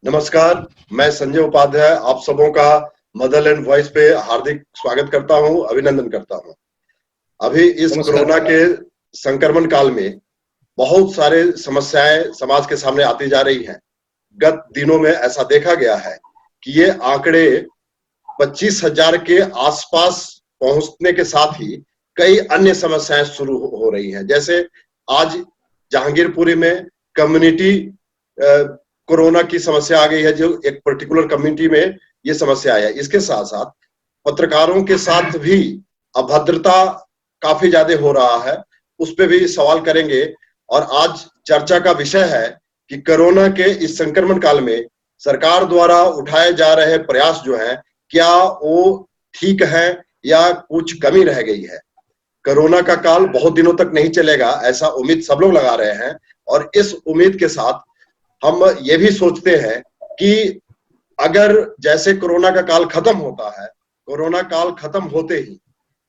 नमस्कार, मैं संजय उपाध्याय आप सबों का मदरलैंड वॉइस पे हार्दिक स्वागत करता हूं, अभिनंदन करता हूं। अभी इस कोरोना के संक्रमण काल में बहुत सारे समस्याएं समाज के सामने आती जा रही हैं। गत दिनों में ऐसा देखा गया है कि ये आंकड़े 25,000 के आसपास पहुंचने के साथ ही कई अन्य समस्याएं शुरू हो रही हैं। जैसे आज जहांगीरपुरी में कम्युनिटी कोरोना की समस्या आ गई है, जो एक पर्टिकुलर कम्युनिटी में ये समस्या है। इसके साथ साथ पत्रकारों के साथ भी अभद्रता काफी ज्यादा हो रहा है, उस पर भी सवाल करेंगे। और आज चर्चा का विषय है कि कोरोना के इस संक्रमण काल में सरकार द्वारा उठाए जा रहे प्रयास जो हैं, क्या वो ठीक है या कुछ कमी रह गई है। कोरोना का काल बहुत दिनों तक नहीं चलेगा, ऐसा उम्मीद सब लोग लगा रहे हैं। और इस उम्मीद के साथ हम ये भी सोचते हैं कि अगर जैसे कोरोना का काल खत्म होता है, कोरोना काल खत्म होते ही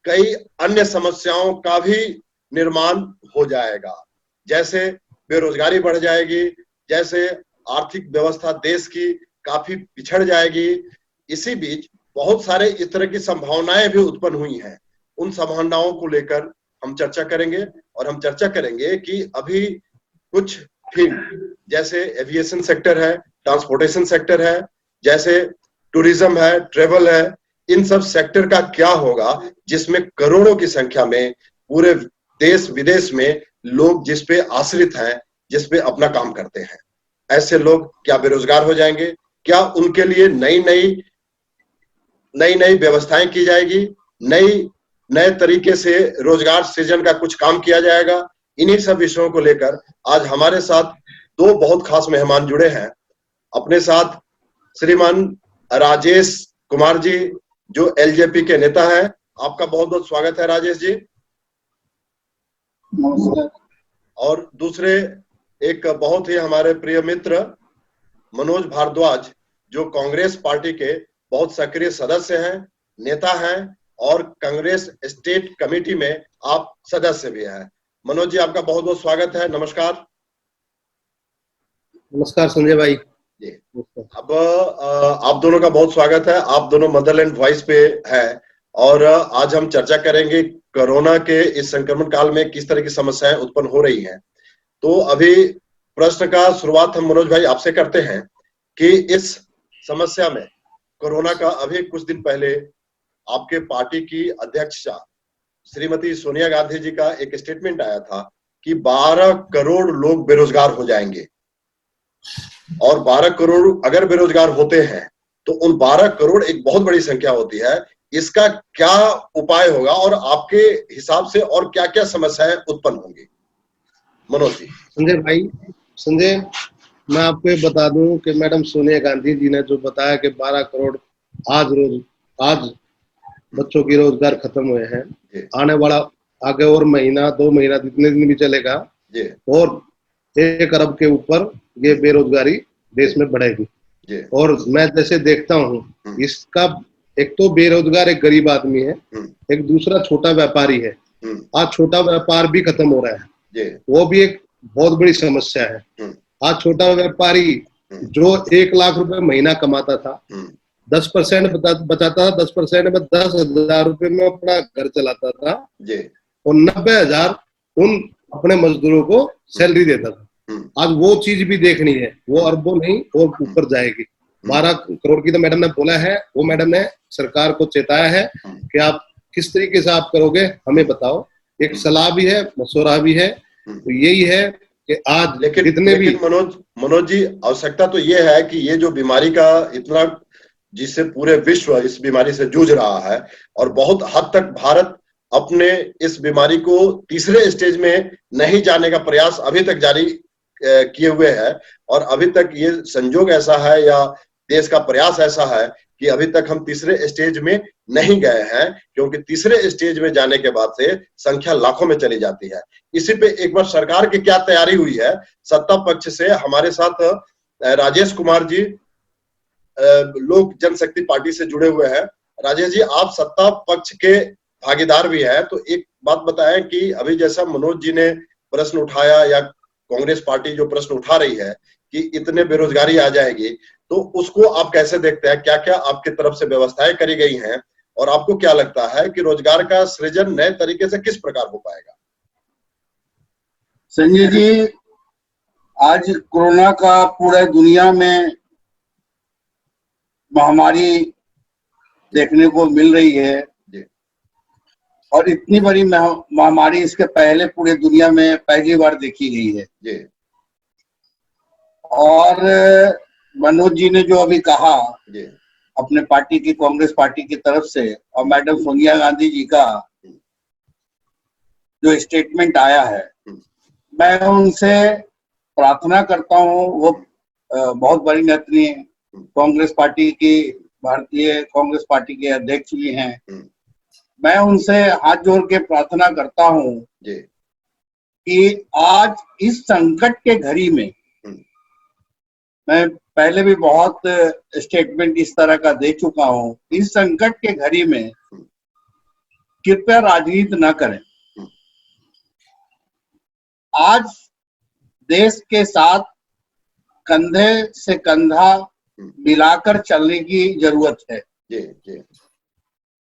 कई अन्य समस्याओं का भी निर्माण हो जाएगा। जैसे बेरोजगारी बढ़ जाएगी, जैसे आर्थिक व्यवस्था देश की काफी पिछड़ जाएगी। इसी बीच बहुत सारे इस तरह की संभावनाएं भी उत्पन्न हुई हैं। उन संभावनाओं को लेकर हम चर्चा करेंगे और हम चर्चा करेंगे कि अभी कुछ फील्ड जैसे एविएशन सेक्टर है, ट्रांसपोर्टेशन सेक्टर है, जैसे टूरिज्म है, ट्रेवल है, इन सब सेक्टर का क्या होगा जिसमें करोड़ों की संख्या में पूरे देश विदेश में लोग जिस पे आश्रित हैं, जिस पे अपना काम करते हैं। ऐसे लोग क्या बेरोजगार हो जाएंगे? क्या उनके लिए नई नई व्यवस्थाएं की जाएगी? नए तरीके से रोजगार सृजन का कुछ काम किया जाएगा? इन्हीं सब विषयों को लेकर आज हमारे साथ दो बहुत खास मेहमान जुड़े हैं। अपने साथ श्रीमान राजेश कुमार जी, जो एलजेपी के नेता हैं। आपका बहुत बहुत स्वागत है राजेश जी। नमस्कार। और दूसरे एक बहुत ही हमारे प्रिय मित्र मनोज भारद्वाज, जो कांग्रेस पार्टी के बहुत सक्रिय सदस्य हैं, नेता हैं और कांग्रेस स्टेट कमेटी में आप सदस्य भी हैं। मनोज जी, आपका बहुत बहुत स्वागत है। नमस्कार। नमस्कार संजय भाई जी। अब आप दोनों का बहुत स्वागत है। आप दोनों मदरलैंड वॉइस पे है और आज हम चर्चा करेंगे कोरोना के इस संक्रमण काल में किस तरह की समस्याएं उत्पन्न हो रही हैं। तो अभी प्रश्न का शुरुआत हम मनोज भाई आपसे करते हैं कि इस समस्या में कोरोना का अभी कुछ दिन पहले आपके पार्टी की अध्यक्षा श्रीमती सोनिया गांधी जी का एक स्टेटमेंट आया था कि 12 करोड़ लोग बेरोजगार हो जाएंगे। और 12 करोड़ अगर बेरोजगार होते हैं तो उन 12 करोड़ एक बहुत बड़ी संख्या होती है। इसका क्या उपाय होगा और आपके हिसाब से और क्या क्या समस्याएं उत्पन्न होंगी? मनोज जी। संजय, मैं आपको ये बता दूं कि मैडम सोनिया गांधी जी ने जो बताया कि 12 करोड़ आज बच्चों की रोजगार खत्म हुए हैं, आने वाला आगे और महीना 2 महीना जितने दिन भी चलेगा और 1 अरब के ऊपर ये बेरोजगारी देश में बढ़ेगी। और मैं जैसे देखता हूँ, इसका एक तो बेरोजगार एक गरीब आदमी है, एक दूसरा छोटा व्यापारी है। आज छोटा व्यापार भी खत्म हो रहा है, वो भी एक बहुत बड़ी समस्या है। आज छोटा व्यापारी जो 1 लाख रुपए महीना कमाता था, 10% बचाता था, 10% में 10,000 रुपए में अपना घर चलाता था और 90,000 उन अपने मजदूरों को सैलरी देता था। आज वो चीज भी देखनी है, वो अरबों नहीं और ऊपर जाएगी। 12 करोड़ की तो मैडम ने बोला है, वो मैडम ने सरकार को चेताया है कि आप किस तरीके से आप करोगे हमें बताओ। एक सलाह भी है, मशवरा भी है। तो यही है कि आज लेकिन मनोज जी, आवश्यकता तो ये है कि ये जो बीमारी का इतना, जिससे पूरे विश्व इस बीमारी से जूझ रहा है और बहुत हद तक भारत अपने इस बीमारी को तीसरे स्टेज में नहीं जाने का प्रयास अभी तक जारी किए हुए है। और अभी तक ये संजोग ऐसा है या देश का प्रयास ऐसा है कि अभी तक हम तीसरे स्टेज में नहीं गए हैं, क्योंकि तीसरे स्टेज में जाने के बाद से संख्या लाखों में चली जाती है। इसी पे एक बार सरकार की क्या तैयारी हुई है सत्ता पक्ष से? हमारे साथ राजेश कुमार जी लोक जनशक्ति पार्टी से जुड़े हुए हैं। राजेश जी, आप सत्ता पक्ष के भागीदार भी हैं, तो एक बात बताएं कि अभी जैसा मनोज जी ने प्रश्न उठाया या कांग्रेस पार्टी जो प्रश्न उठा रही है कि इतने बेरोजगारी आ जाएगी, तो उसको आप कैसे देखते हैं? क्या क्या आपकी तरफ से व्यवस्थाएं करी गई हैं और आपको क्या लगता है कि रोजगार का सृजन नए तरीके से किस प्रकार हो पाएगा? संजय जी, आज कोरोना का पूरे दुनिया में महामारी देखने को मिल रही है जी और इतनी बड़ी महामारी इसके पहले पूरे दुनिया में पहली बार देखी गई है। जी और मनोज जी ने जो अभी कहा जी अपने पार्टी की, कांग्रेस पार्टी की तरफ से, और मैडम सोनिया गांधी जी का जो स्टेटमेंट आया है, मैं उनसे प्रार्थना करता हूँ। वो बहुत बड़ी नेत्री कांग्रेस पार्टी की, भारतीय कांग्रेस पार्टी के अध्यक्ष भी हैं। मैं उनसे हाथ जोड़ के प्रार्थना करता हूँ कि आज इस संकट के घड़ी में, मैं पहले भी बहुत स्टेटमेंट इस तरह का दे चुका हूँ, इस संकट के घड़ी में कृपया राजनीति न करें। आज देश के साथ कंधे से कंधा मिलाकर चलने की जरूरत है। जी जी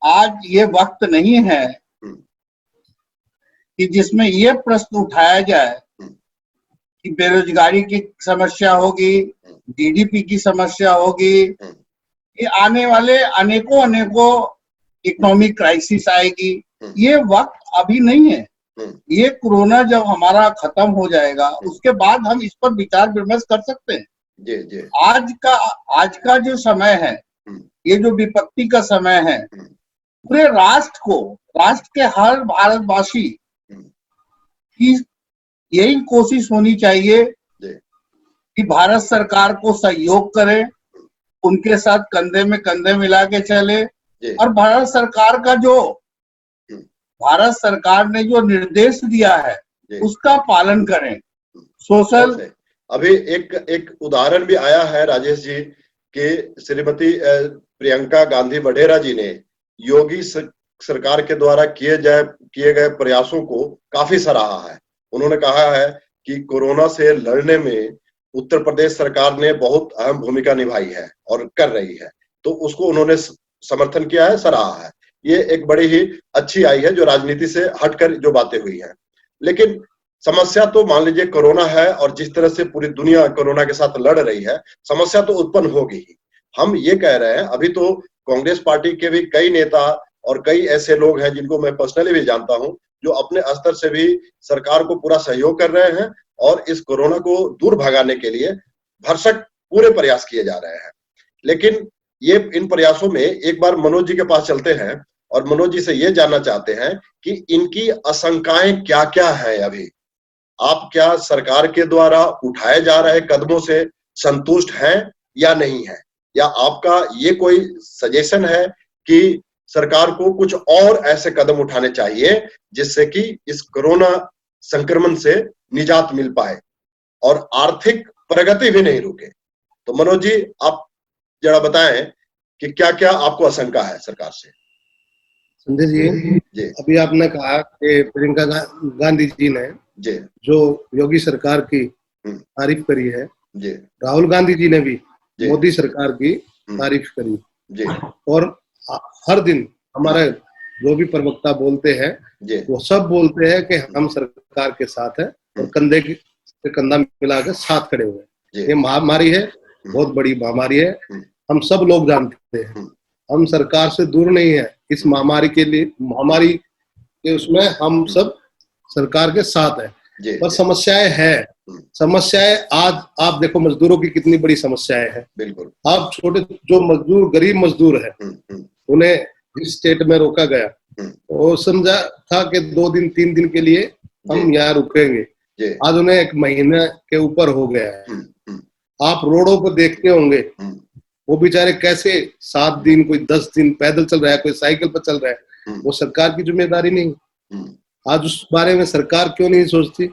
आज ये वक्त नहीं है कि जिसमें ये प्रश्न उठाया जाए कि बेरोजगारी की समस्या होगी, जीडीपी की समस्या होगी, ये आने वाले अनेकों इकोनॉमिक क्राइसिस आएगी। ये वक्त अभी नहीं है। ये कोरोना जब हमारा खत्म हो जाएगा उसके बाद हम इस पर विचार विमर्श कर सकते हैं। जी जी आज का जो समय है, ये जो विपत्ति का समय है, पूरे राष्ट्र के हर भारतवासी की यही कोशिश होनी चाहिए कि भारत सरकार को सहयोग करे, उनके साथ कंधे में कंधे मिला के चले, और भारत सरकार ने जो निर्देश दिया है उसका पालन करें। सोशल अभी एक उदाहरण भी आया है राजेश जी कि श्रीमती प्रियंका गांधी वढेरा जी ने योगी सरकार के द्वारा किए गए प्रयासों को काफी सराहा है। उन्होंने कहा है कि कोरोना से लड़ने में उत्तर प्रदेश सरकार ने बहुत अहम भूमिका निभाई है और कर रही है, तो उसको उन्होंने समर्थन किया है, सराहा है। ये एक बड़ी ही अच्छी आई है जो राजनीति से हटकर जो बातें हुई है। लेकिन समस्या तो मान लीजिए कोरोना है और जिस तरह से पूरी दुनिया कोरोना के साथ लड़ रही है, समस्या तो उत्पन्न होगी ही। हम ये कह रहे हैं, अभी तो कांग्रेस पार्टी के भी कई नेता और कई ऐसे लोग हैं जिनको मैं पर्सनली भी जानता हूं, जो अपने स्तर से भी सरकार को पूरा सहयोग कर रहे हैं और इस कोरोना को दूर भगाने के लिए भरसक पूरे प्रयास किए जा रहे हैं। लेकिन ये इन प्रयासों में एक बार मनोज जी के पास चलते हैं और मनोज जी से ये जानना चाहते हैं कि इनकी आशंकाएं क्या क्या है। अभी आप क्या सरकार के द्वारा उठाए जा रहे कदमों से संतुष्ट हैं या नहीं है, या आपका ये कोई सजेशन है कि सरकार को कुछ और ऐसे कदम उठाने चाहिए जिससे कि इस कोरोना संक्रमण से निजात मिल पाए और आर्थिक प्रगति भी नहीं रुके? तो मनोज जी, आप जरा बताएं कि क्या क्या आपको आशंका है सरकार से। संजय जी, अभी आपने कहा कि प्रियंका गांधी जी ने जो योगी सरकार की तारीफ करी है, राहुल गांधी जी ने भी मोदी सरकार की तारीफ करी, और हर दिन हमारे जो भी प्रवक्ता बोलते हैं वो सब बोलते हैं कि हम सरकार के साथ हैं और कंधे से कंधा मिलाकर साथ खड़े हुए हैं। ये महामारी है, बहुत बड़ी महामारी है, हम सब लोग जानते हैं। हम सरकार से दूर नहीं है। इस महामारी के उसमें हम सब सरकार के साथ हैं, पर समस्याएं आज आप देखो, मजदूरों की कितनी बड़ी समस्याएं हैं। बिल्कुल, आप छोटे जो मजदूर, गरीब मजदूर है, उन्हें इस स्टेट में रोका गया, वो समझा था कि 2 दिन 3 दिन के लिए हम यहाँ रुकेंगे, आज उन्हें 1 महीने के ऊपर हो गया है। आप रोडों पर देखते होंगे वो बेचारे कैसे 7 दिन, कोई 10 दिन पैदल चल रहा है, कोई साइकिल पर चल रहा है। वो सरकार की जिम्मेदारी नहीं। आज उस बारे में सरकार क्यों नहीं सोचती?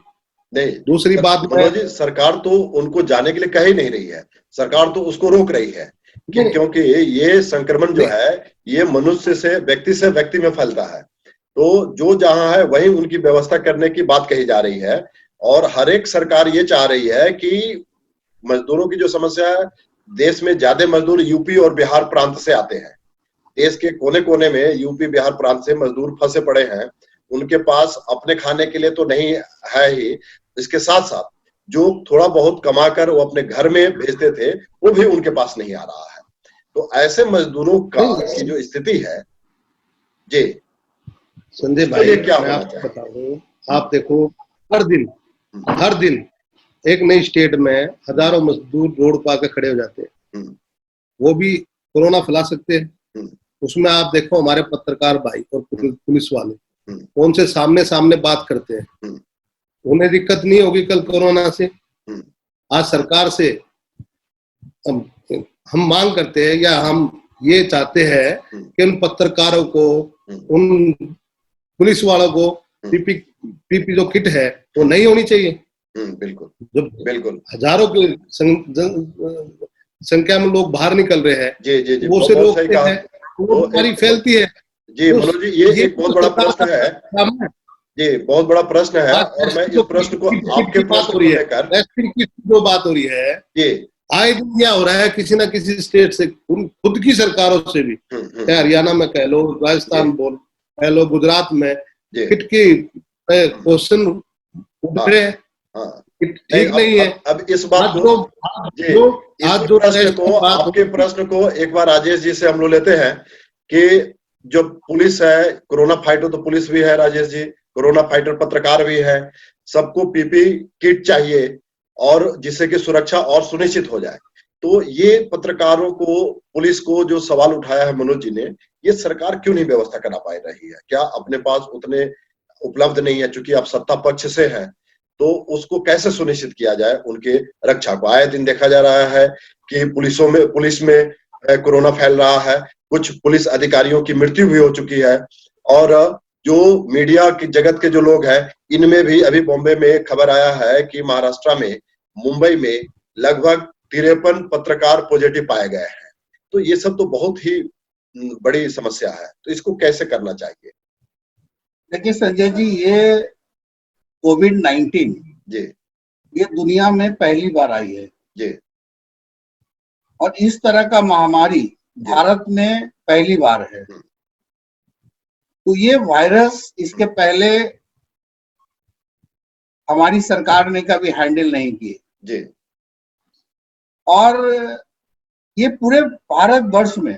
नहीं, दूसरी बात, सरकार तो उनको जाने के लिए कह ही नहीं रही है, सरकार तो उसको रोक रही है क्योंकि ये संक्रमण जो है ये मनुष्य से व्यक्ति में फैलता है। तो जो जहां है वहीं उनकी व्यवस्था करने की बात कही जा रही है, और हर एक सरकार ये चाह रही है कि मजदूरों की जो समस्या है देश में ज्यादा मजदूर यूपी और बिहार प्रांत से आते हैं। देश के कोने कोने में यूपी बिहार प्रांत से मजदूर फंसे पड़े हैं। उनके पास अपने खाने के लिए तो नहीं है ही, इसके साथ साथ जो थोड़ा बहुत कमाकर वो अपने घर में भेजते थे वो भी उनके पास नहीं आ रहा है। तो ऐसे मजदूरों की जो स्थिति है जी संजय भाई, क्या मैं होना आपको चाहिए? बताऊं, आप देखो हर दिन एक नई स्टेट में हजारों मजदूर रोड पर आके खड़े हो जाते हैं, वो भी कोरोना फैला सकते हैं। उसमें आप देखो हमारे पत्रकार भाई और पुलिस वाले उनसे सामने सामने बात करते हैं, उन्हें दिक्कत नहीं होगी कल कोरोना से। आज सरकार से हम मांग करते हैं या हम ये चाहते हैं कि उन पत्रकारों को, उन पुलिस वालों को पीपी जो किट है वो नहीं होनी चाहिए। बिल्कुल जब बिल्कुल हजारों की संख्या में लोग बाहर निकल रहे हैं, जी जी जी, वो से रोकते हैं, वो बीमारी फैलती है। जी मनोज जी, ये एक बहुत बड़ा प्रश्न है जी, बहुत बड़ा प्रश्न है। और मैं इस प्रश्न को आपके प्रश्न को लेकर जो बात हो रही है जी, आए दिन क्या हो रहा है, किसी ना किसी स्टेट से, खुद की सरकारों से भी, चाहे हरियाणा में कह लो, राजस्थान बोल कह लो, गुजरात में किट की क्वेश्चन उठ रहे हैं, ठीक नहीं है। अब इस बात को आपके प्रश्न को एक बार राजेश जी से हम लोग लेते हैं कि जो पुलिस है, कोरोना फाइटर तो पुलिस भी है राजेश जी, कोरोना फाइटर पत्रकार भी है, सबको पीपी किट चाहिए और जिससे कि सुरक्षा और सुनिश्चित हो जाए। तो ये पत्रकारों को, पुलिस को जो सवाल उठाया है मनोज जी ने, ये सरकार क्यों नहीं व्यवस्था करा पा रही है? क्या अपने पास उतने उपलब्ध नहीं है? चूंकि आप सत्ता पक्ष से हैं तो उसको कैसे सुनिश्चित किया जाए उनके रक्षा को? आए दिन देखा जा रहा है कि पुलिस में कोरोना फैल रहा है, कुछ पुलिस अधिकारियों की मृत्यु भी हो चुकी है। और जो मीडिया की जगत के जो लोग हैं, इनमें भी अभी बॉम्बे में खबर आया है कि महाराष्ट्र में, मुंबई में लगभग 53 पत्रकार पॉजिटिव पाए गए हैं। तो ये सब तो बहुत ही बड़ी समस्या है, तो इसको कैसे करना चाहिए? देखिए संजय जी, ये कोविड-19 जी, ये दुनिया में पहली बार आई है जी, और इस तरह का महामारी भारत में पहली बार है। तो ये वायरस, इसके पहले हमारी सरकार ने कभी हैंडल नहीं किए जी, और ये पूरे भारतवर्ष में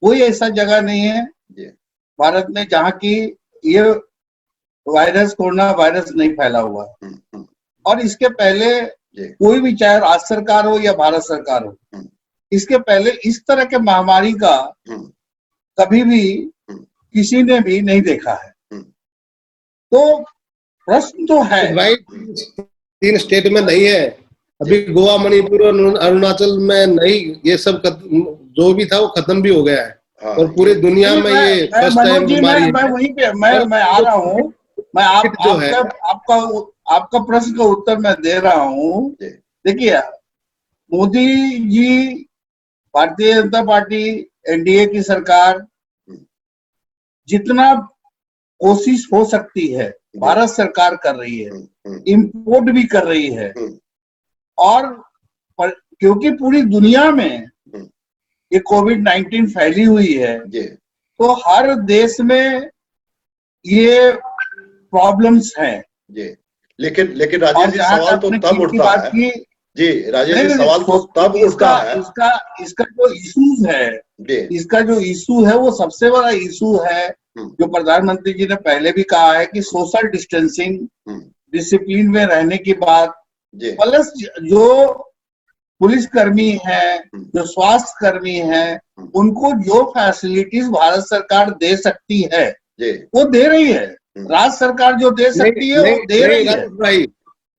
कोई ऐसा जगह नहीं है भारत में जहां की ये वायरस, कोरोना वायरस नहीं फैला हुआ है। और इसके पहले कोई भी, चाहे राज्य सरकार हो या भारत सरकार हो, इसके पहले इस तरह के महामारी का कभी भी किसी ने भी नहीं देखा है। तो प्रश्न तो है भाई, 3 स्टेट में नहीं है अभी, गोवा, मणिपुर और अरुणाचल में नहीं, ये सब जो भी था वो खत्म भी हो गया है। और पूरी दुनिया में ये फर्स्ट टाइम बीमारी है। मैं वहीं पे मैं आ रहा हूँ, मैं आपका प्रश्न का उत्तर मैं दे रहा हूँ। देखिए, मोदी जी, भारतीय जनता पार्टी, एनडीए की सरकार जितना कोशिश हो सकती है भारत सरकार कर रही है, इंपोर्ट भी कर रही है। और क्योंकि पूरी दुनिया में ये कोविड-19 फैली हुई है, तो हर देश में ये प्रॉब्लम्स हैं। लेकिन राजेश जी, सवाल तो तब उठता है जी, राजेश जी, सवाल तो तब उठता है, इसका जो इशूज है, इसका जो इशू है वो सबसे बड़ा इशू है, जो प्रधानमंत्री जी ने पहले भी कहा है कि सोशल डिस्टेंसिंग, डिसिप्लिन में रहने की बात, प्लस जो पुलिसकर्मी है, जो स्वास्थ्य कर्मी है, उनको जो फैसिलिटीज भारत सरकार दे सकती है वो दे रही है। राज्य सरकार जो दे सकती है वो दे रही है। भाई,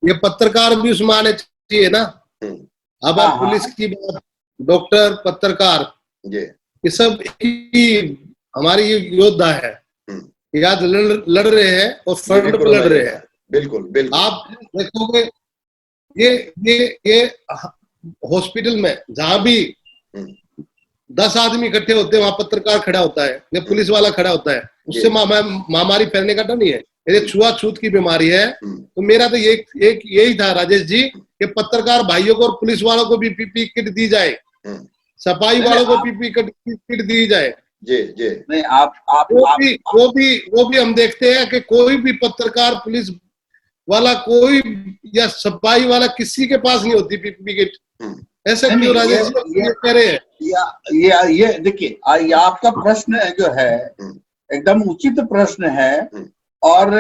ये पत्रकार भी उसमें आने चाहिए ना। अब आप पुलिस की बात, डॉक्टर, पत्रकार, ये सब हमारी योद्धा है, आज लड़ रहे हैं और फ्रंट पर लड़ रहे हैं। बिल्कुल आप देखोगे ये हॉस्पिटल में जहां भी 10 आदमी इकट्ठे होते हैं वहां पत्रकार खड़ा होता है या पुलिस वाला खड़ा होता है, उससे महामारी फैलने का डर नहीं है। ये छुआछूत की बीमारी है। तो मेरा तो यही था राजेश जी कि पत्रकार भाइयों को और पुलिस वालों को भी पीपी किट दी जाए, सफाई वालों को पीपी किट दी जाए। जी जी नहीं वो भी हम देखते हैं कि कोई भी पत्रकार, पुलिस वाला, कोई या सफाई वाला, किसी के पास नहीं होती पीपी किट। ऐसा क्यों राजेश जी ये कह रहे हैं? ये देखिए, ये आपका प्रश्न जो है एकदम उचित प्रश्न है, और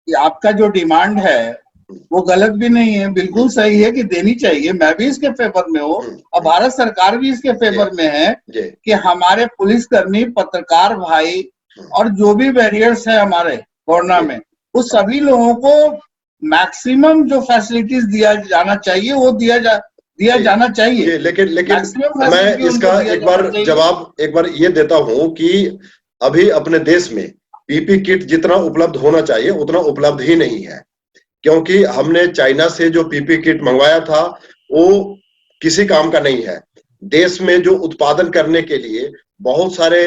आपका जो डिमांड है वो गलत भी नहीं है, बिल्कुल सही है कि देनी चाहिए। मैं भी इसके फेवर में हूँ और भारत सरकार भी इसके फेवर में है कि हमारे पुलिसकर्मी, पत्रकार भाई और जो भी बैरियर्स है हमारे कोरोना में, उस सभी लोगों को मैक्सिमम जो फैसिलिटीज दिया जाना चाहिए वो दिया जाना चाहिए। लेकिन मैं इसका एक बार ये देता हूं कि अभी अपने देश में पीपी किट जितना उपलब्ध होना चाहिए उतना उपलब्ध ही नहीं है, क्योंकि हमने चाइना से जो पीपी किट मंगवाया था वो किसी काम का नहीं है। देश में जो उत्पादन करने के लिए बहुत सारे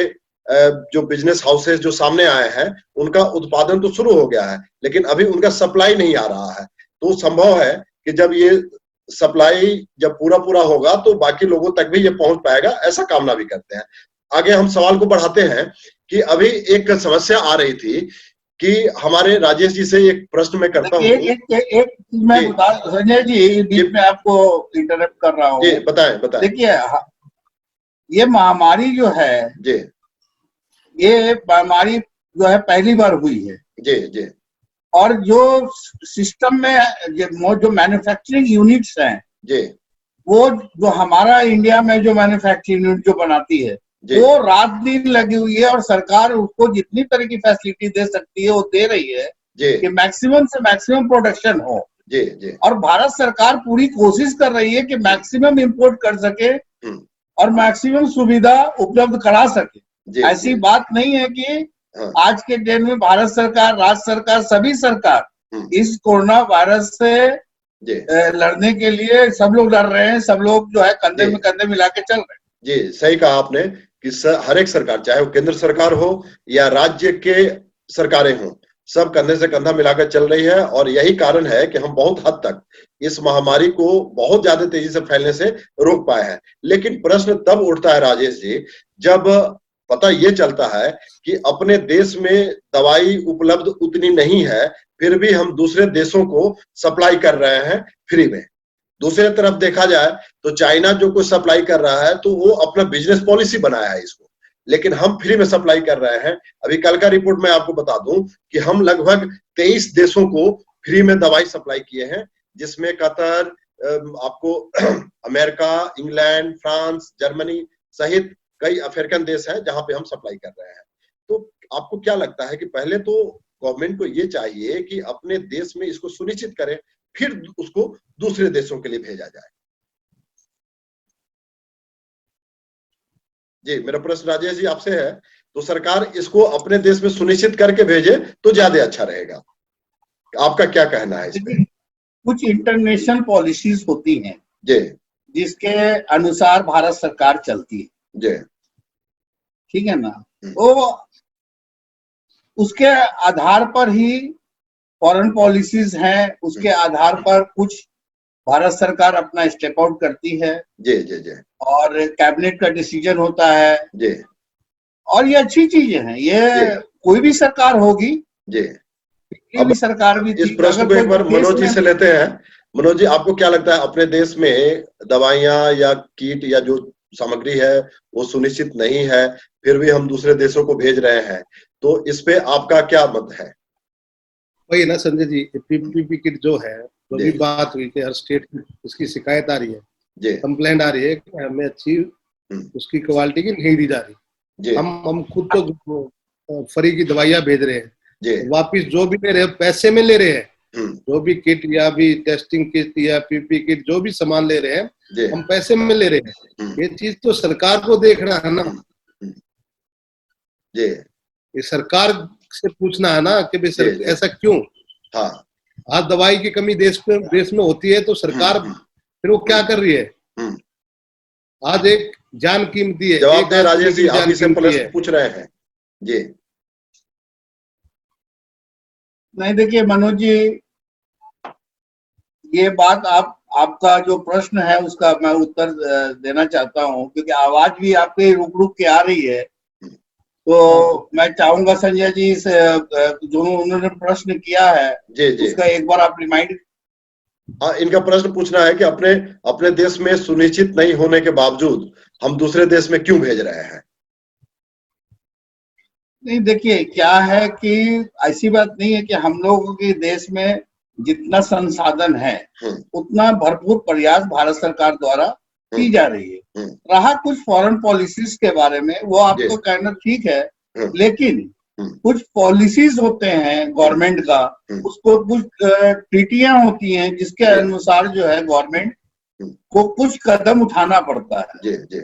जो बिजनेस हाउसेस जो सामने आए हैं उनका उत्पादन तो शुरू हो गया है, लेकिन अभी उनका सप्लाई नहीं आ रहा है। तो संभव है कि जब ये सप्लाई जब पूरा होगा तो बाकी लोगों तक भी ये पहुंच पाएगा, ऐसा कामना भी करते हैं। आगे हम सवाल को बढ़ाते हैं कि अभी एक समस्या आ रही थी कि हमारे राजेश जी से एक प्रश्न मैं करता हूँ। एक मैं बता, संजय जी बीच में आपको इंटरप्ट कर रहा हूँ। बताएं। देखिए, ये महामारी जो है ये महामारी जो है पहली बार हुई है जी और जो सिस्टम में जो मैन्युफैक्चरिंग यूनिट्स हैं जी, वो जो हमारा इंडिया में जो मैन्युफैक्चरिंग यूनिट जो बनाती है वो रात दिन लगी हुई है और सरकार उसको जितनी तरह की फैसिलिटी दे सकती है वो दे रही है कि मैक्सिमम से मैक्सिमम प्रोडक्शन हो। और भारत सरकार पूरी कोशिश कर रही है कि मैक्सिमम इंपोर्ट कर सके और मैक्सिमम सुविधा उपलब्ध करा सके। ऐसी बात नहीं है कि आज के दिन में भारत सरकार, राज्य सरकार, सभी सरकार इस कोरोना वायरस से लड़ने के लिए सब लोग लड़ रहे हैं, सब लोग जो है कंधे में कंधे मिला के चल रहे हैं। जी सही कहा आपने कि हर एक सरकार, चाहे वो केंद्र सरकार हो या राज्य के सरकारें हों, सब कंधे से कंधा मिलाकर चल रही है। और यही कारण है कि हम बहुत हद तक इस महामारी को बहुत ज्यादा तेजी से फैलने से रोक पाए हैं। लेकिन प्रश्न तब उठता है राजेश जी, जब पता ये चलता है कि अपने देश में दवाई उपलब्ध उतनी नहीं है, फिर भी हम दूसरे देशों को सप्लाई कर रहे हैं फ्री में। दूसरी तरफ देखा जाए तो चाइना जो कुछ सप्लाई कर रहा है तो वो अपना बिजनेस पॉलिसी बनाया है इसको, लेकिन हम फ्री में सप्लाई कर रहे हैं। अभी कल का रिपोर्ट मैं आपको बता दूं कि हम लगभग 23 देशों को फ्री में दवाई सप्लाई किए हैं, जिसमें कतर, आपको अमेरिका, इंग्लैंड, फ्रांस, जर्मनी सहित कई अफ्रीकन देश हैं जहां पे हम सप्लाई कर रहे हैं। तो आपको क्या लगता है कि पहले तो गवर्नमेंट को ये चाहिए कि अपने देश में इसको सुनिश्चित करे, फिर उसको दूसरे देशों के लिए भेजा जाए? जी, मेरा प्रश्न राजेश जी आपसे है, तो सरकार इसको अपने देश में सुनिश्चित करके भेजे तो ज्यादा अच्छा रहेगा। आपका क्या कहना है इसमें? कुछ इंटरनेशनल पॉलिसीज होती हैं जी, जिसके अनुसार भारत सरकार चलती है जी, ठीक है ना। तो उसके आधार पर ही फॉरेन पॉलिसीज हैं, उसके आधार पर कुछ भारत सरकार अपना स्टेप आउट करती है। जी जी जी, और कैबिनेट का डिसीजन होता है जी, और ये अच्छी चीजें हैं। ये कोई भी सरकार होगी जी, भी सरकार भी इस प्रश्न को एक बार मनोज जी से लेते हैं। मनोज जी, आपको क्या लगता है, अपने देश में दवाइयां या किट या जो सामग्री है वो सुनिश्चित नहीं है, फिर भी हम दूसरे देशों को भेज रहे हैं, तो इस पे आपका क्या मत है? वही ना संजय जी, पीपीपी किट जो है, जो भी बात हुई कि हर स्टेट की इसकी शिकायत आ रही है, कंप्लेंट आ रही है कि हमें अच्छी उसकी क्वालिटी की नहीं दी जा रही। हम खुद तो फ्री की दवाइयां भेज रहे हैं, वापिस जो भी ले रहे हैं पैसे में ले रहे हैं, जो भी किट या भी टेस्टिंग किट या पीपी किट जो भी सामान ले रहे हैं हम पैसे में ले रहे हैं। ये चीज तो सरकार को देखना है ना, ये सरकार से पूछना है ना कि भाई ऐसा क्यों। हाँ, आज दवाई की कमी देश में होती है तो सरकार फिर वो क्या कर रही है? आज एक जान कीमती है। जवाब दे राजेश जी, आप इसे प्रश्न पूछ रहे हैं। जी नहीं, देखिए मनोज जी, ये बात आपका जो प्रश्न है उसका मैं उत्तर देना चाहता हूं, क्योंकि आवाज भी आपके रुक रुक के आ रही है। तो मैं चाहूंगा संजय जी इस जो उन्होंने प्रश्न किया है जी जी उसका एक बार आप रिमाइंड। हाँ, इनका प्रश्न पूछना है कि अपने अपने देश में सुनिश्चित नहीं होने के बावजूद हम दूसरे देश में क्यों भेज रहे हैं। नहीं, देखिए क्या है कि ऐसी बात नहीं है कि हम लोगों के देश में जितना संसाधन है उतना भरपूर प्रयास भारत सरकार द्वारा की जा रही है। रहा कुछ फॉरेन पॉलिसीज के बारे में, वो आपको कहना ठीक है, लेकिन कुछ पॉलिसीज होते हैं गवर्नमेंट का, उसको कुछ ट्रीटियां होती हैं जिसके अनुसार जो है गवर्नमेंट को कुछ कदम उठाना पड़ता है। जी जी।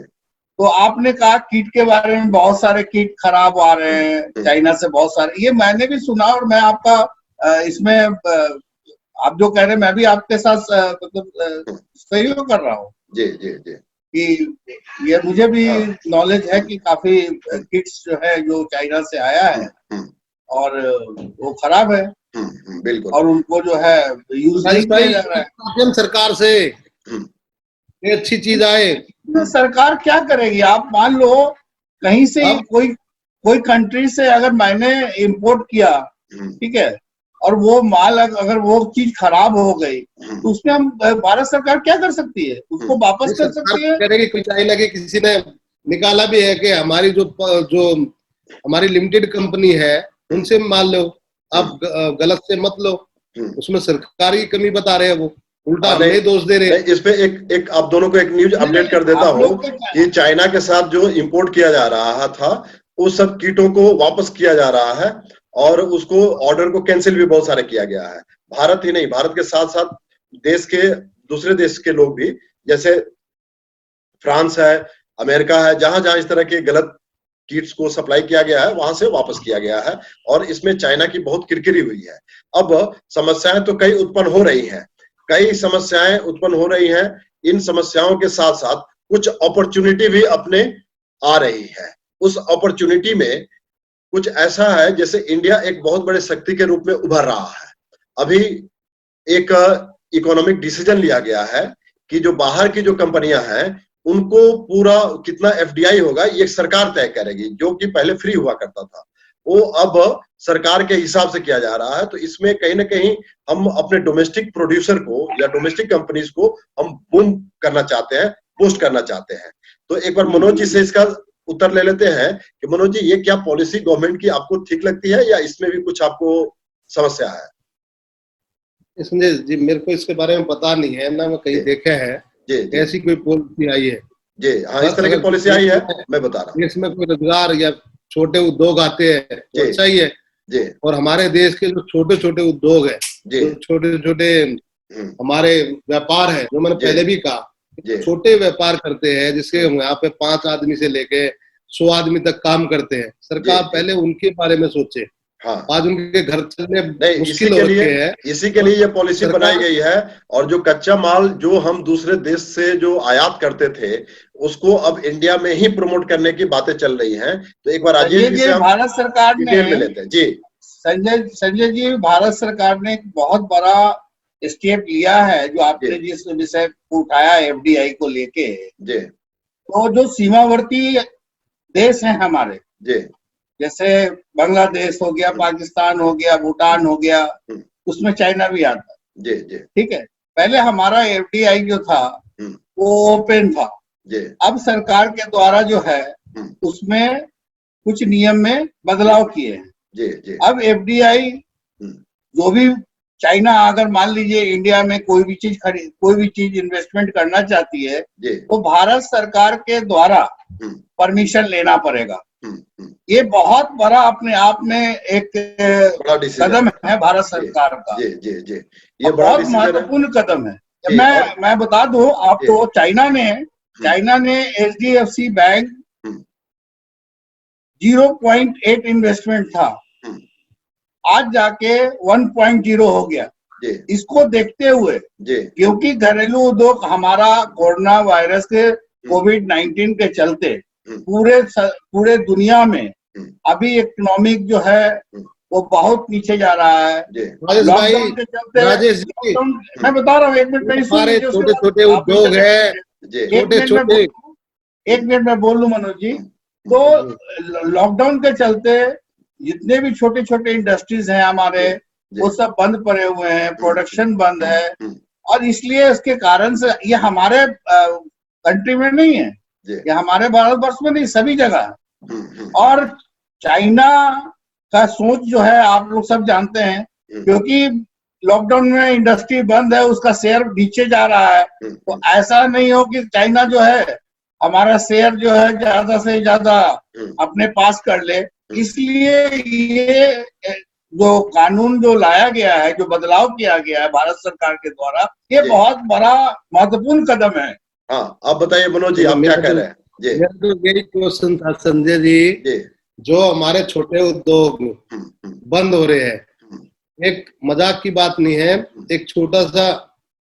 तो आपने कहा किट के बारे में, बहुत सारे किट खराब आ रहे हैं चाइना से, बहुत सारे, ये मैंने भी सुना और मैं आपका इसमें आप जो कह रहे हैं मैं भी आपके साथ मतलब सहयोग कर रहा हूँ। जी जी जी। कि ये मुझे भी नॉलेज है कि काफी किट्स जो है जो चाइना से आया है और वो खराब है। बिल्कुल। और उनको जो है यूज नहीं किया जा रहा है सरकार से। ये अच्छी चीज आए तो सरकार क्या करेगी? आप मान लो कहीं से कोई कंट्री से अगर मैंने इंपोर्ट किया, ठीक है, और वो माल अगर वो चीज खराब हो गई तो उसमें हम भारत सरकार क्या कर सकती है? उसको वापस कर सकती है। करेगी। चाइना के किसी ने निकाला भी है कि हमारी जो हमारी लिमिटेड कंपनी है उनसे मान लो, आप गलत से मत लो। उसमें सरकार की कमी बता रहे हैं, वो उल्टा हमें दोष दे रहे हैं। इस पे एक आप दोनों को एक न्यूज अपडेट कर देता हूँ कि चाइना के साथ जो इंपोर्ट किया जा रहा था उस सब कीटों को वापस किया जा रहा है और उसको ऑर्डर को कैंसिल भी बहुत सारे किया गया है। भारत ही नहीं, भारत के साथ साथ देश के दूसरे देश के लोग भी, जैसे फ्रांस है, अमेरिका है, जहां जहां इस तरह के गलत किट्स को सप्लाई किया गया है वहां से वापस किया गया है और इसमें चाइना की बहुत किरकिरी हुई है। अब समस्याएं तो कई उत्पन्न हो रही हैं, कई समस्याएं उत्पन्न हो रही हैं। इन समस्याओं के साथ साथ कुछ अपॉर्चुनिटी भी अपने आ रही है। उस अपॉर्चुनिटी में कुछ ऐसा है जैसे इंडिया एक बहुत बड़े शक्ति के रूप में उभर रहा है। अभी एक इकोनॉमिक डिसीजन लिया गया है कि जो बाहर की जो कंपनियां हैं उनको पूरा कितना एफडीआई होगा ये सरकार तय करेगी, जो कि पहले फ्री हुआ करता था, वो अब सरकार के हिसाब से किया जा रहा है। तो इसमें कहीं ना कहीं हम अपने डोमेस्टिक प्रोड्यूसर को या डोमेस्टिक कंपनीज को हम बूम करना चाहते हैं, बूस्ट करना चाहते हैं। तो एक बार मनोज जी से इसका उत्तर ले लेते हैं कि मनोज जी, ये क्या पॉलिसी गवर्नमेंट की आपको ठीक लगती है या इसमें भी कुछ आपको समस्या है? संजय जी, मेरे को इसके बारे में पता नहीं है ना, मैं कहीं देखा है जी, ऐसी कोई पॉलिसी आई है। जी हाँ, इस तरह की पॉलिसी आई है, मैं बता रहा हूँ। इसमें कोई रोजगार या छोटे उद्योग आते हैं तो अच्छा ही है जी। और हमारे देश के जो छोटे छोटे उद्योग है, जो छोटे छोटे हमारे व्यापार है, जो मैंने पहले भी कहा, छोटे व्यापार करते हैं जिसके यहाँ पे 5 आदमी से लेके 100 आदमी तक काम करते हैं, सरकार पहले उनके बारे में सोचे। हाँ। आज उनके घर चलने मुश्किल हो रखे हैं, इसी के लिए ये पॉलिसी बनाई गई है। और जो कच्चा माल जो हम दूसरे देश से जो आयात करते थे उसको अब इंडिया में ही प्रमोट करने की बातें चल रही हैं। तो एक बार राजेश जी से हम भारत सरकार ने लेते हैं। जी संजय जी, भारत सरकार ने एक बहुत बड़ा स्टेप लिया है जो आपने जिस विषय को उठाया एफडीआई को लेके। जी। तो जो सीमावर्ती देश हैं हमारे, जी, जैसे बांग्लादेश हो गया, पाकिस्तान हो गया, भूटान हो गया, उसमें चाइना भी आता है। जी जी। ठीक है, पहले हमारा एफडीआई जो था वो ओपन था। जी। अब सरकार के द्वारा जो है उसमें कुछ नियम में बदलाव किए हैं। जी जी। अब एफडीआई जो भी चाइना अगर मान लीजिए इंडिया में कोई भी चीज इन्वेस्टमेंट करना चाहती है तो भारत सरकार के द्वारा परमिशन लेना पड़ेगा। ये बहुत बड़ा अपने आप में एक कदम है भारत सरकार का। जी जी जी। ये बहुत महत्वपूर्ण कदम है। मैं बता दूं आपको, चाइना ने एचडीएफसी बैंक 0.8 इन्वेस्टमेंट था, आज जाके 1.0 हो गया। इसको देखते हुए, क्योंकि घरेलू उद्योग हमारा कोरोना वायरस के कोविड-19 के चलते पूरे दुनिया में अभी इकोनॉमिक जो है वो बहुत नीचे जा रहा है। जी राजेश भाई, लॉकडाउन के चलते, राजेश जी, मैं बता रहा हूँ, एक मिनट में हमारे छोटे छोटे उद्योग है, जी छोटे छोटे, एक मिनट में बोल लूं मनोज जी। तो लॉकडाउन के चलते जितने भी छोटे छोटे इंडस्ट्रीज हैं हमारे, वो सब बंद पड़े हुए हैं, प्रोडक्शन बंद है, और इसलिए इसके कारण से ये हमारे कंट्री में नहीं है, ये हमारे भारतवर्ष में नहीं, सभी जगह। और चाइना का सोच जो है आप लोग सब जानते हैं, क्योंकि लॉकडाउन में इंडस्ट्री बंद है, उसका शेयर नीचे जा रहा है। तो ऐसा नहीं हो कि चाइना जो है हमारा शेयर जो है ज्यादा से ज्यादा अपने पास कर ले, इसलिए ये जो कानून जो लाया गया है, जो बदलाव किया गया है भारत सरकार के द्वारा, ये बहुत बड़ा महत्वपूर्ण कदम है। हाँ, आप बताइए मनोज जी, आप क्या कह रहे हैं? जी, मेरा तो यही क्वेश्चन था संजय जी, जो हमारे छोटे उद्योग बंद हो रहे हैं, एक मजाक की बात नहीं है। एक छोटा सा,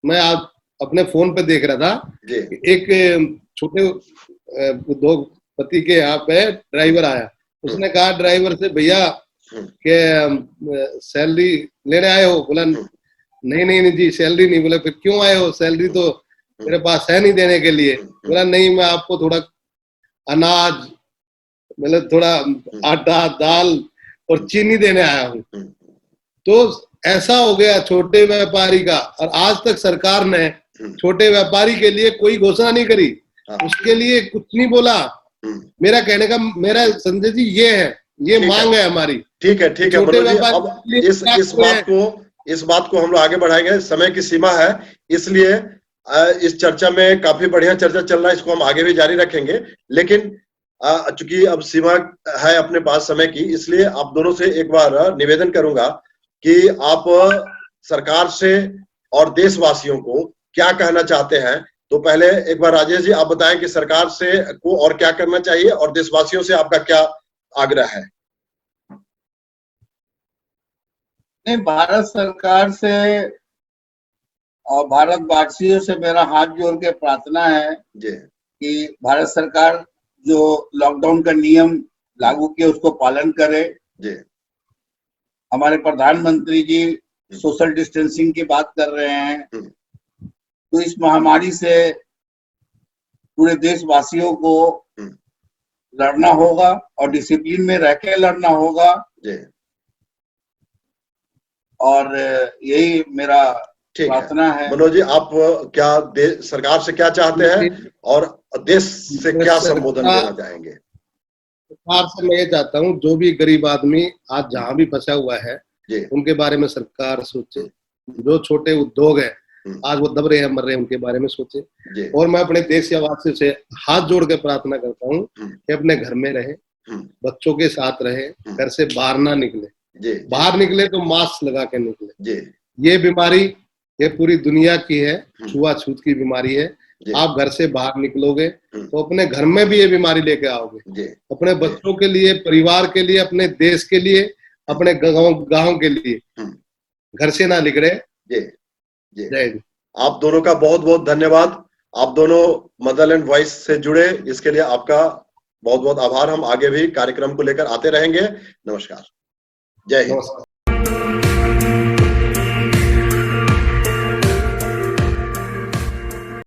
मैं आज अपने फोन पे देख रहा था, एक छोटे उद्योगपति के यहाँ पे ड्राइवर आया, उसने कहा ड्राइवर से, भैया के सैलरी लेने आए हो? बोला नहीं नहीं नहीं जी, सैलरी नहीं। बोला फिर क्यों आए हो? सैलरी तो मेरे पास है नहीं देने के लिए। बोला नहीं, मैं आपको थोड़ा अनाज, मतलब थोड़ा आटा, दाल और चीनी देने आया हूँ। तो ऐसा हो गया छोटे व्यापारी का, और आज तक सरकार ने छोटे व्यापारी के लिए कोई घोषणा नहीं करी, उसके लिए कुछ नहीं बोला। मेरा कहने का, मेरा संजय जी ये है, ये मांग है हमारी। ठीक है मनोज जी, अब इस बात को हम लोग आगे बढ़ाएंगे, समय की सीमा है, इसलिए इस चर्चा में काफी बढ़िया चर्चा चल रहा है, इसको हम आगे भी जारी रखेंगे। लेकिन चूंकि अब सीमा है अपने पास समय की, इसलिए आप दोनों से एक बार निवेदन करूंगा कि आप सरकार से और देशवासियों को क्या कहना चाहते हैं। तो पहले एक बार राजेश जी आप बताएं कि सरकार से को और क्या करना चाहिए, और देशवासियों से आपका क्या आग्रह है? नहीं, भारत सरकार से और भारतवासियों से मेरा हाथ जोड़ के प्रार्थना है कि भारत सरकार जो लॉकडाउन का नियम लागू किया उसको पालन करे। हमारे प्रधानमंत्री जी सोशल डिस्टेंसिंग की बात कर रहे हैं, तो इस महामारी से पूरे देशवासियों को लड़ना होगा और डिसिप्लिन में रह के लड़ना होगा। और यही मेरा प्रार्थना है। मनोज जी, आप क्या सरकार से क्या चाहते हैं और देश से क्या संबोधन देना चाहेंगे? सरकार से मैं ये चाहता हूँ, जो भी गरीब आदमी आज जहाँ भी फंसा हुआ है, उनके बारे में सरकार सोचे। जो छोटे उद्योग है आज वो दब रहे हैं, मर रहे हैं, उनके बारे में सोचे। और मैं अपने देशवासियों से हाथ जोड़ के प्रार्थना करता हूँ कि अपने घर में रहे, बच्चों के साथ रहे, घर से बाहर ना निकले। बाहर निकले तो मास्क लगा के निकले। ये बीमारी ये पूरी दुनिया की है, छुआछूत की बीमारी है। आप घर से बाहर निकलोगे तो अपने घर में भी ये बीमारी लेके आओगे, अपने बच्चों के लिए, परिवार के लिए, अपने देश के लिए, अपने गांव के लिए। घर से ना निकले। जय। आप दोनों का बहुत बहुत धन्यवाद। आप दोनों मदरलैंड वॉइस से जुड़े, इसके लिए आपका बहुत बहुत आभार। हम आगे भी कार्यक्रम को लेकर आते रहेंगे। नमस्कार, जय हिंद।